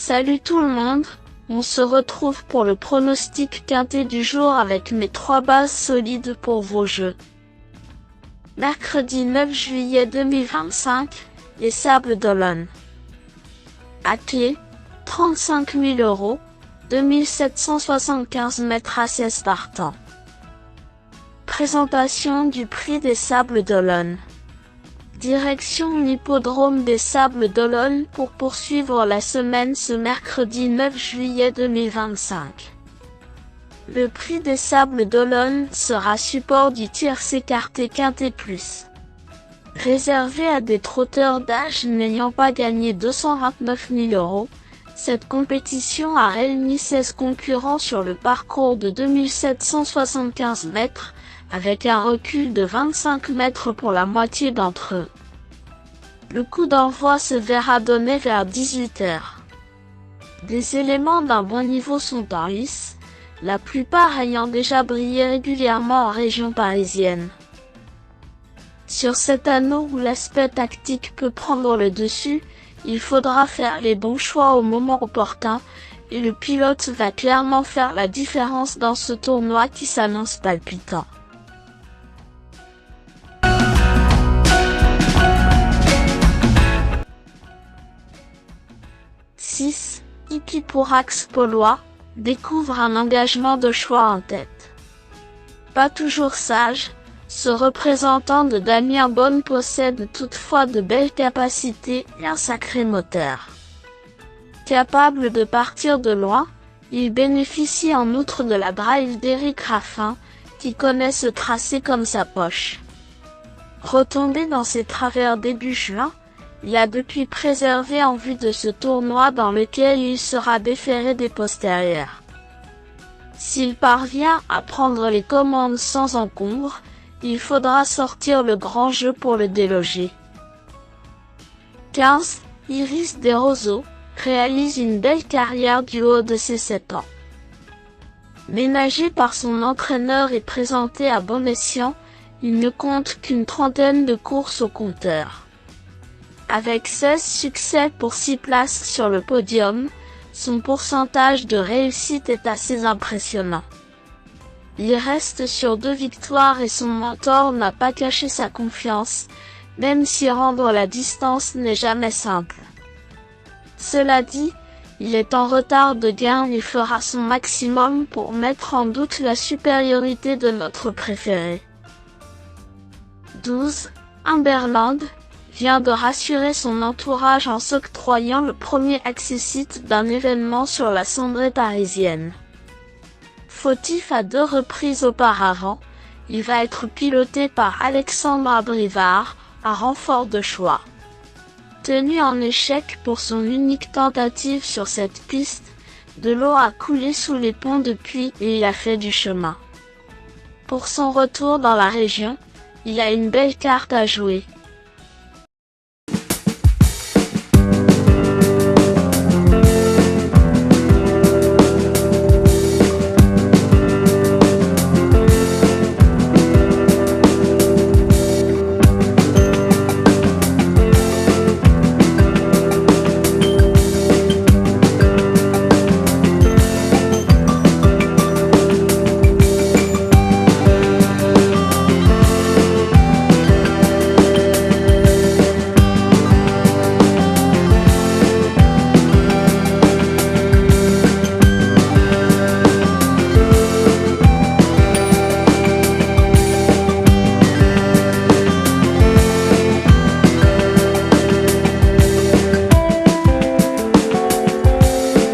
Salut tout le monde, on se retrouve pour le pronostic quintet du jour avec mes 3 bases solides pour vos jeux. Mercredi 9 juillet 2025, les Sables d'Olonne. À clé, 35 000 €, 2775 mètres assises partant. Présentation du prix des Sables d'Olonne. Direction l'hippodrome des Sables d'Olonne pour poursuivre la semaine ce mercredi 9 juillet 2025. Le prix des Sables d'Olonne sera support du tiercé écarté quintet plus. Réservé à des trotteurs d'âge n'ayant pas gagné 229 000 €, cette compétition a réuni 16 concurrents sur le parcours de 2775 mètres, avec un recul de 25 mètres pour la moitié d'entre eux. Le coup d'envoi se verra donné vers 18 h. Des éléments d'un bon niveau sont en lice, la plupart ayant déjà brillé régulièrement en région parisienne. Sur cet anneau où l'aspect tactique peut prendre le dessus, il faudra faire les bons choix au moment opportun, et le pilote va clairement faire la différence dans ce tournoi qui s'annonce palpitant. Hippipourax Polois découvre un engagement de choix en tête. Pas toujours sage, ce représentant de Damien Bonne possède toutefois de belles capacités et un sacré moteur. Capable de partir de loin, il bénéficie en outre de la drive d'Éric Raffin, qui connaît ce tracé comme sa poche. Retombé dans ses travers début juin, il a depuis préservé en vue de ce tournoi dans lequel il sera déféré des postérieurs. S'il parvient à prendre les commandes sans encombre, il faudra sortir le grand jeu pour le déloger. 15. Iris Desroseaux réalise une belle carrière du haut de ses 7 ans. Ménagé par son entraîneur et présenté à bon escient, il ne compte qu'une trentaine de courses au compteur. Avec 16 succès pour 6 places sur le podium, son pourcentage de réussite est assez impressionnant. Il reste sur 2 victoires et son mentor n'a pas caché sa confiance, même si rendre la distance n'est jamais simple. Cela dit, il est en retard de gain et fera son maximum pour mettre en doute la supériorité de notre préféré. 12. Humberland vient de rassurer son entourage en s'octroyant le premier accessite d'un événement sur la cendrée parisienne. Fautif à 2 reprises auparavant, il va être piloté par Alexandre Abrivard, un renfort de choix. Tenu en échec pour son unique tentative sur cette piste, de l'eau a coulé sous les ponts depuis et il a fait du chemin. Pour son retour dans la région, il a une belle carte à jouer.